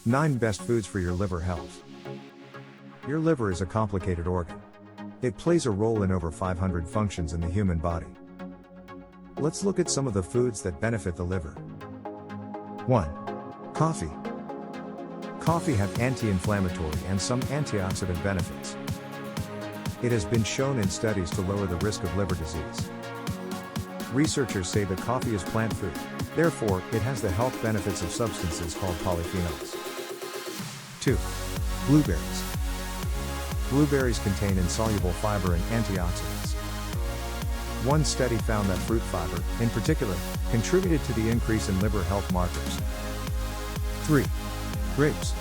9 Best Foods for Your Liver Health. Your liver is a complicated organ. It plays a role in over 500 functions in the human body. Let's look at some of the foods that benefit the liver. 1. Coffee. Coffee has anti-inflammatory and some antioxidant benefits. It has been shown in studies to lower the risk of liver disease. Researchers say that coffee is plant food, therefore, it has the health benefits of substances called polyphenols. 2. Blueberries. Blueberries contain insoluble fiber and antioxidants. One study found that fruit fiber, in particular, contributed to the increase in liver health markers. 3. Grapes.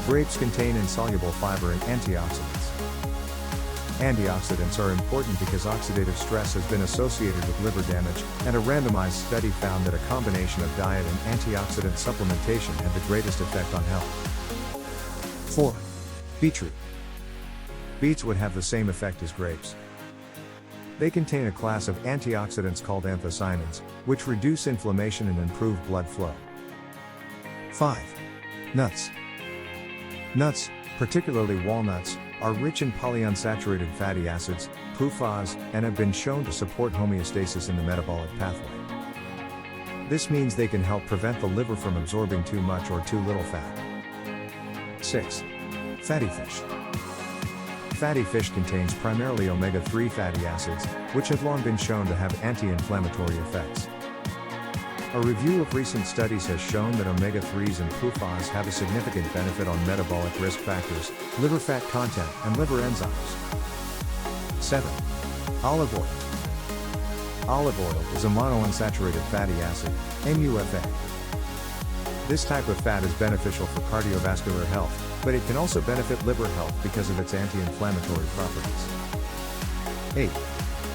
Grapes contain insoluble fiber and antioxidants. Antioxidants are important because oxidative stress has been associated with liver damage, and a randomized study found that a combination of diet and antioxidant supplementation had the greatest effect on health. 4. Beetroot. Beets would have the same effect as grapes. They contain a class of antioxidants called anthocyanins, which reduce inflammation and improve blood flow. 5. Nuts. Nuts, particularly walnuts, are rich in polyunsaturated fatty acids, MUFAs, and have been shown to support homeostasis in the metabolic pathway. This means they can help prevent the liver from absorbing too much or too little fat. 6. Fatty fish. Fatty fish contains primarily omega-3 fatty acids, which have long been shown to have anti-inflammatory effects. A review of recent studies has shown that omega-3s and MUFAs have a significant benefit on metabolic risk factors, liver fat content, and liver enzymes. 7. Olive oil. Olive oil is a monounsaturated fatty acid, MUFA. This type of fat is beneficial for cardiovascular health, but it can also benefit liver health because of its anti-inflammatory properties. 8.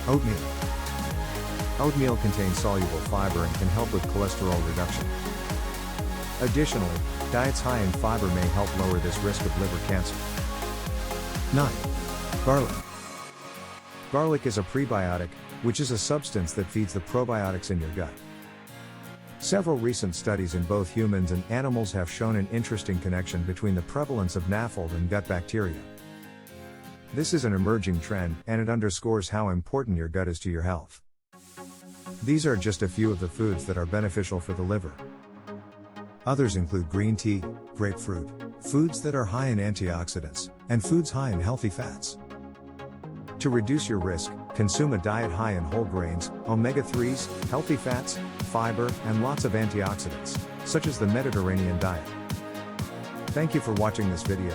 Oatmeal. Oatmeal contains soluble fiber and can help with cholesterol reduction. Additionally, diets high in fiber may help lower this risk of liver cancer. 9. Garlic. Garlic is a prebiotic, which is a substance that feeds the probiotics in your gut. Several recent studies in both humans and animals have shown an interesting connection between the prevalence of NAFLD and gut bacteria. This is an emerging trend, and it underscores how important your gut is to your health. These are just a few of the foods that are beneficial for the liver. Others include green tea, grapefruit, foods that are high in antioxidants, and foods high in healthy fats. To reduce your risk, consume a diet high in whole grains, omega-3s, healthy fats, fiber, and lots of antioxidants, such as the Mediterranean diet. Thank you for watching this video.